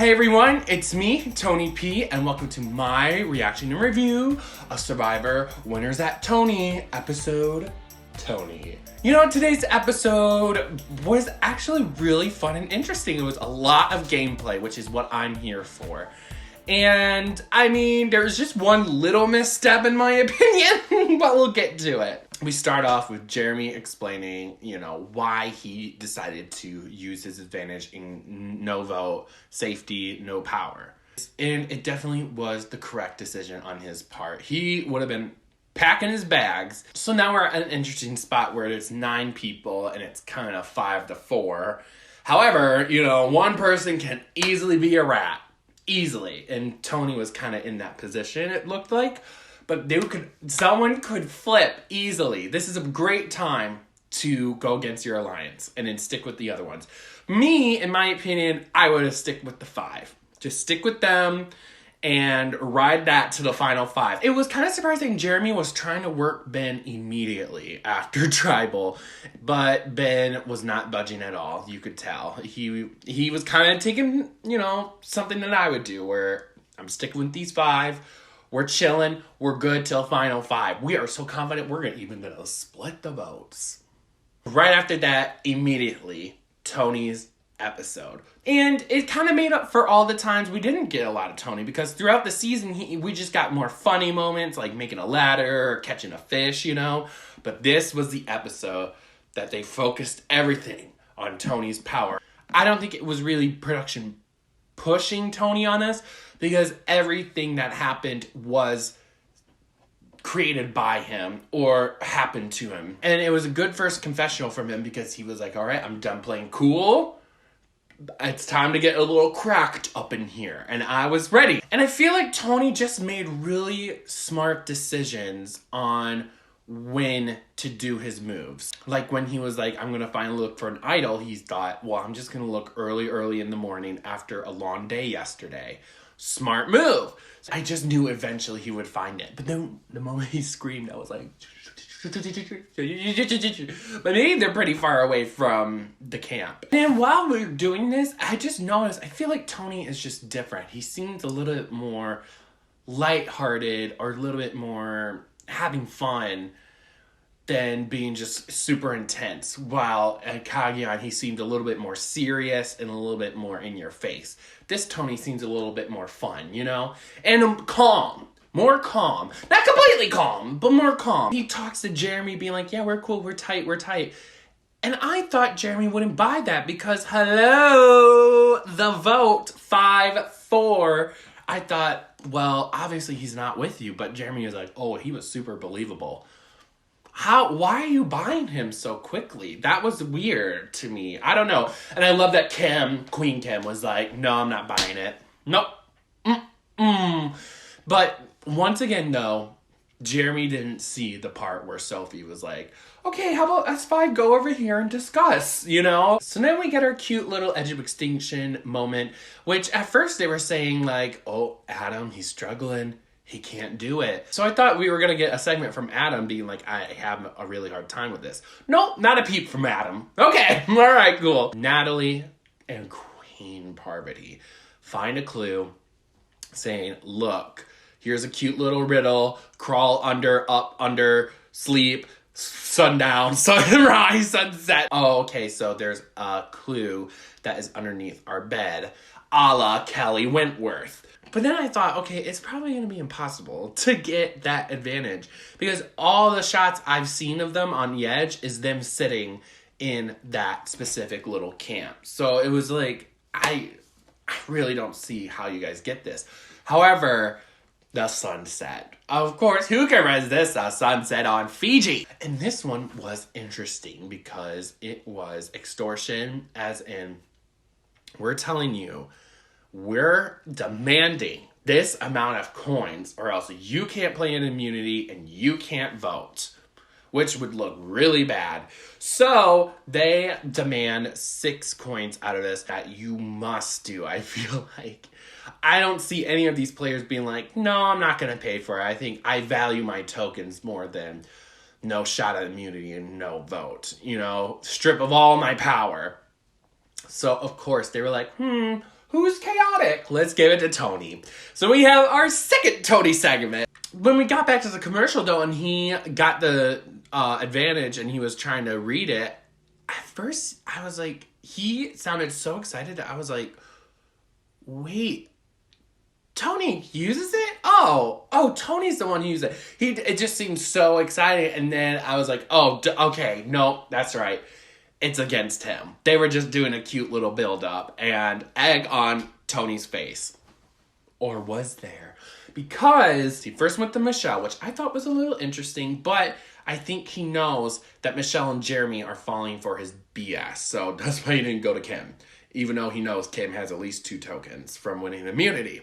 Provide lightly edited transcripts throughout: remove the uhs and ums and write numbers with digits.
Hey everyone, it's me, Tony P, and welcome to my reaction and review of Survivor Winners at Tony, episode Tony. You know, today's episode was actually really fun and interesting. It was a lot of gameplay, which is what I'm here for. And I mean, there's just one little misstep in my opinion, but we'll get to it. We start off with Jeremy explaining, why he decided to use his advantage in no vote, safety, no power. And it definitely was the correct decision on his part. He would have been packing his bags. So now we're at an interesting spot where there's 9 people and it's kind of 5-4. However, one person can easily be a rat. Easily. And Tony was kind of in that position, it looked like. But someone could flip easily. This is a great time to go against your alliance and then stick with the other ones. Me, in my opinion, I would have stick with the 5. Just stick with them and ride that to the final 5. It was kind of surprising Jeremy was trying to work Ben immediately after Tribal, but Ben was not budging at all. You could tell. He was kind of taking, something that I would do where I'm sticking with these 5. We're chilling. We're good till final 5. We are so confident we're even going to split the votes. Right after that, immediately, Tony's episode. And it kind of made up for all the times we didn't get a lot of Tony, because throughout the season, we just got more funny moments, like making a ladder or catching a fish, But this was the episode that they focused everything on Tony's power. I don't think it was really production pushing Tony on us, because everything that happened was created by him or happened to him. And it was a good first confessional from him, because he was like, all right, I'm done playing cool. It's time to get a little cracked up in here. And I was ready. And I feel like Tony just made really smart decisions on when to do his moves. Like when he was like, I'm gonna finally look for an idol, he thought, well, I'm just gonna look early in the morning after a long day yesterday. Smart move. I just knew eventually he would find it. But then the moment he screamed, I was like, but maybe they're pretty far away from the camp. And while we're doing this, I just noticed, I feel like Tony is just different. He seems a little bit more lighthearted or a little bit more having fun than being just super intense. While at Kagyan, he seemed a little bit more serious and a little bit more in your face. This Tony seems a little bit more fun, And calm. More calm. Not completely calm, but more calm. He talks to Jeremy being like, yeah, we're cool, we're tight. And I thought Jeremy wouldn't buy that because, hello, the vote, 5-4. I thought, well, obviously he's not with you, but Jeremy was like, oh, he was super believable. Why are you buying him so quickly? That was weird to me. I don't know. And I love that Queen Kim was like, no, I'm not buying it. Nope. But once again, though, Jeremy didn't see the part where Sophie was like, okay, how about us 5 go over here and discuss, So then we get our cute little Edge of Extinction moment, which at first they were saying like, oh, Adam, he's struggling. He can't do it. So I thought we were going to get a segment from Adam being like, I have a really hard time with this. Nope, not a peep from Adam. Okay, all right, cool. Natalie and Queen Parvati find a clue saying, look, here's a cute little riddle. Crawl under, up, under, sleep, sundown, sunrise, sunset. Oh, okay, so there's a clue that is underneath our bed, a la Kelly Wentworth. But then I thought, okay, it's probably going to be impossible to get that advantage, because all the shots I've seen of them on the edge is them sitting in that specific little camp. So it was like, I really don't see how you guys get this. However, the sunset. Of course, who can resist a sunset on Fiji? And this one was interesting because it was extortion, as in, we're telling you, we're demanding this amount of coins or else you can't play an immunity and you can't vote, which would look really bad. So they demand 6 coins out of this that you must do. I feel like I don't see any of these players being like, no, I'm not going to pay for it. I think I value my tokens more than no shot at immunity and no vote, strip of all my power. So of course they were like, who's chaotic? Let's give it to Tony. So we have our second Tony segment. When we got back to the commercial, though, and he got the advantage and he was trying to read it, at first I was like, he sounded so excited that I was like, wait, Tony uses it? Oh, Tony's the one who uses it. It just seemed so exciting, and then I was like, okay, no, that's right. It's against him. They were just doing a cute little build-up and egg on Tony's face. Or was there? Because he first went to Michelle, which I thought was a little interesting, but I think he knows that Michelle and Jeremy are falling for his BS, so that's why he didn't go to Kim, even though he knows Kim has at least 2 tokens from winning immunity.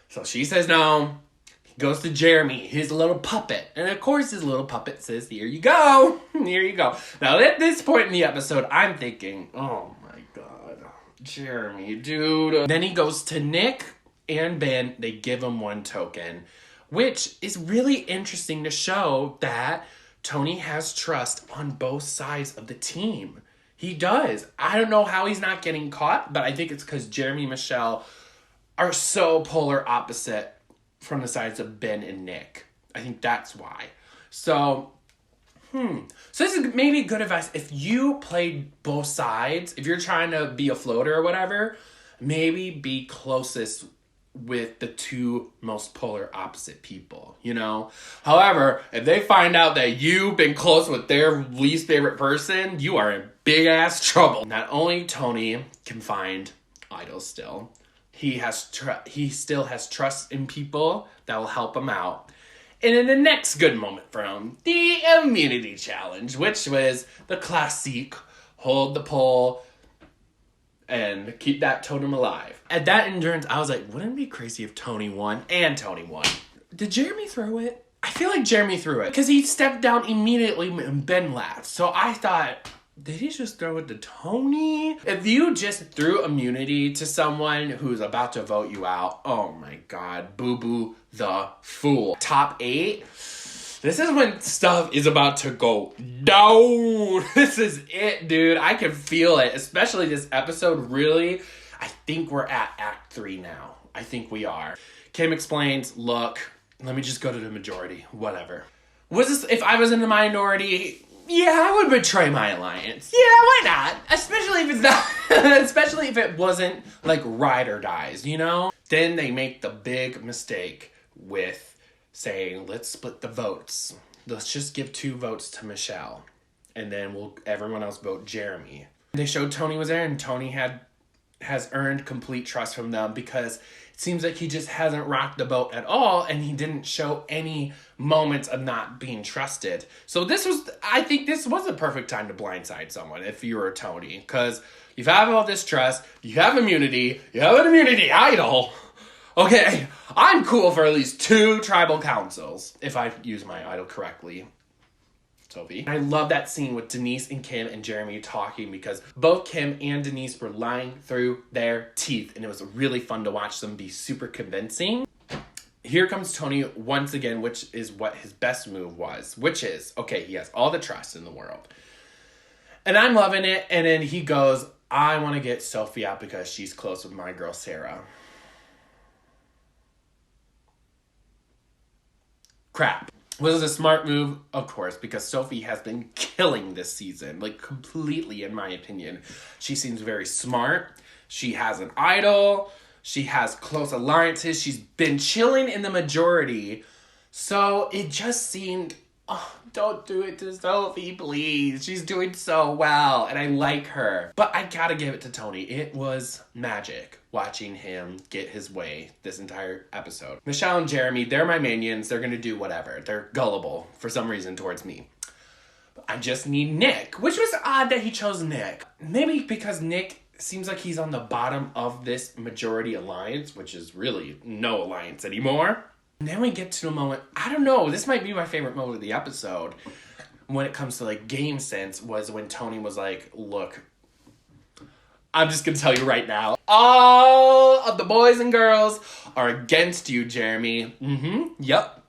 So she says no. He goes to Jeremy, his little puppet, and of course his little puppet says, here you go, here you go. Now at this point in the episode, I'm thinking, oh my god, Jeremy, dude. Then he goes to Nick and Ben. They give him 1 token, which is really interesting to show that Tony has trust on both sides of the team. He does. I don't know how he's not getting caught, but I think it's because Jeremy and Michelle are so polar opposite from the sides of Ben and Nick. I think that's why. So this is maybe good advice. If you played both sides, if you're trying to be a floater or whatever, maybe be closest with the 2 most polar opposite people, you know? However, if they find out that you've been close with their least favorite person, you are in big ass trouble. Not only Tony can find idols still, he still has trust in people that will help him out. And in the next good moment for him, the immunity challenge, which was the classic hold the pole and keep that totem alive. At that endurance, I was like, wouldn't it be crazy if Tony won? And Tony won. Did Jeremy throw it? I feel like Jeremy threw it because he stepped down immediately when Ben laughed. So I thought, did he just throw it to Tony? If you just threw immunity to someone who's about to vote you out, oh my god, boo-boo the fool. Top 8? This is when stuff is about to go down. This is it, dude. I can feel it. Especially this episode, really. I think we're at Act 3 now. I think we are. Kim explains, look, let me just go to the majority. Whatever. If I was in the minority, yeah, I would betray my alliance. Yeah, why not? Especially if it's not, especially if it wasn't like ride or dies, you know? Then they make the big mistake with saying, let's split the votes. Let's just give 2 votes to Michelle. And then everyone else vote Jeremy. They showed Tony was there, and Tony has earned complete trust from them because it seems like he just hasn't rocked the boat at all, and he didn't show any moments of not being trusted. So I think this was the perfect time to blindside someone if you were Tony. Because you have all this trust, you have immunity, you have an immunity idol. Okay, I'm cool for at least 2 tribal councils, if I use my idol correctly, Sophie. I love that scene with Denise and Kim and Jeremy talking because both Kim and Denise were lying through their teeth, and it was really fun to watch them be super convincing. Here comes Tony once again, which is what his best move was, which is, okay, he has all the trust in the world. And I'm loving it, and then he goes, I want to get Sophie out because she's close with my girl, Sarah. Crap. Was it a smart move? Of course, because Sophie has been killing this season, like completely in my opinion. She seems very smart. She has an idol. She has close alliances. She's been chilling in the majority. So it just seemed, oh, don't do it to Sophie, please. She's doing so well, and I like her. But I gotta give it to Tony. It was magic watching him get his way this entire episode. Michelle and Jeremy, they're my minions. They're gonna do whatever. They're gullible for some reason towards me. But I just need Nick, which was odd that he chose Nick. Maybe because Nick seems like he's on the bottom of this majority alliance, which is really no alliance anymore. And then we get to a moment, I don't know, this might be my favorite moment of the episode when it comes to like game sense, was when Tony was like, look, I'm just going to tell you right now, all of the boys and girls are against you, Jeremy. Yep.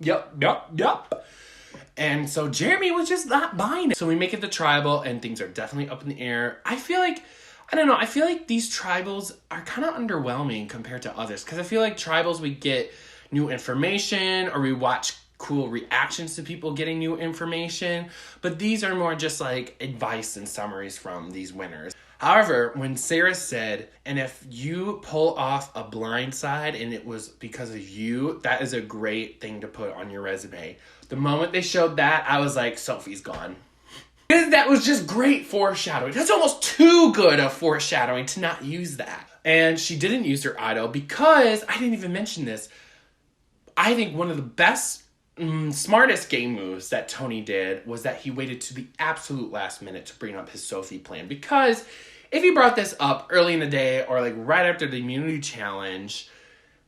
And so Jeremy was just not buying it. So we make it to tribal, and things are definitely up in the air. I feel like I don't know, I feel like these tribals are kind of underwhelming compared to others. Because I feel like tribals, we get new information or we watch cool reactions to people getting new information. But these are more just like advice and summaries from these winners. However, when Sarah said, and if you pull off a blind side and it was because of you, that is a great thing to put on your resume. The moment they showed that, I was like, Sophie's gone. That was just great foreshadowing. That's almost too good of foreshadowing to not use that. And she didn't use her idol because, I didn't even mention this, I think one of the best, smartest game moves that Tony did was that he waited to the absolute last minute to bring up his Sophie plan. Because if he brought this up early in the day or like right after the immunity challenge,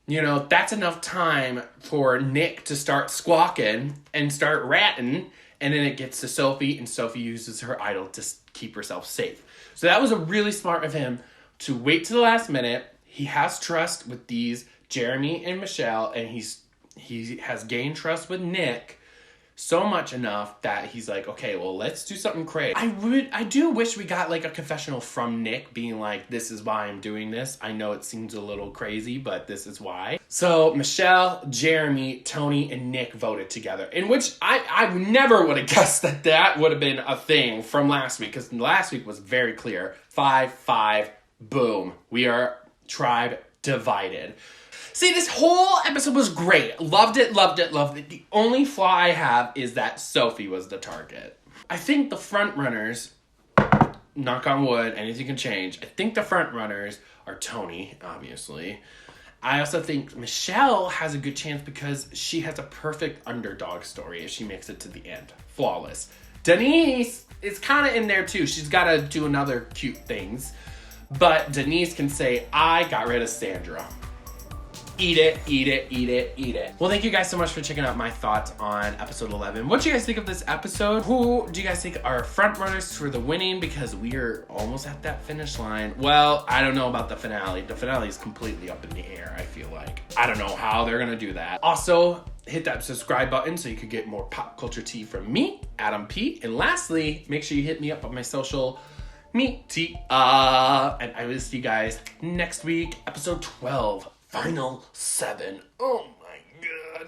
you know, that's enough time for Nick to start squawking and start ratting. And then it gets to Sophie, and Sophie uses her idol to keep herself safe. So that was a really smart of him to wait to the last minute. He has trust with these Jeremy and Michelle, and he has gained trust with Nick so much enough that he's like, okay, well, let's do something crazy. I do wish we got like a confessional from Nick being like, this is why I'm doing this. I know it seems a little crazy, but this is why. So Michelle, Jeremy, Tony, and Nick voted together, in which I never would have guessed that would have been a thing from last week, because last week was very clear. 5-5, boom. We are tribe divided. See, this whole episode was great. Loved it, loved it, loved it. The only flaw I have is that Sophie was the target. I think the front runners, knock on wood, anything can change. I think the front runners are Tony, obviously. I also think Michelle has a good chance because she has a perfect underdog story if she makes it to the end. Flawless. Denise is kind of in there too. She's got to do another cute things. But Denise can say, I got rid of Sandra. Eat it, eat it, eat it, eat it. Well, thank you guys so much for checking out my thoughts on episode 11. What do you guys think of this episode? Who do you guys think are front runners for the winning? Because we are almost at that finish line. Well, I don't know about the finale. The finale is completely up in the air, I feel like. I don't know how they're gonna do that. Also, hit that subscribe button so you could get more pop culture tea from me, Adam P. And lastly, make sure you hit me up on my social media. And I will see you guys next week, episode 12. Final 7. Oh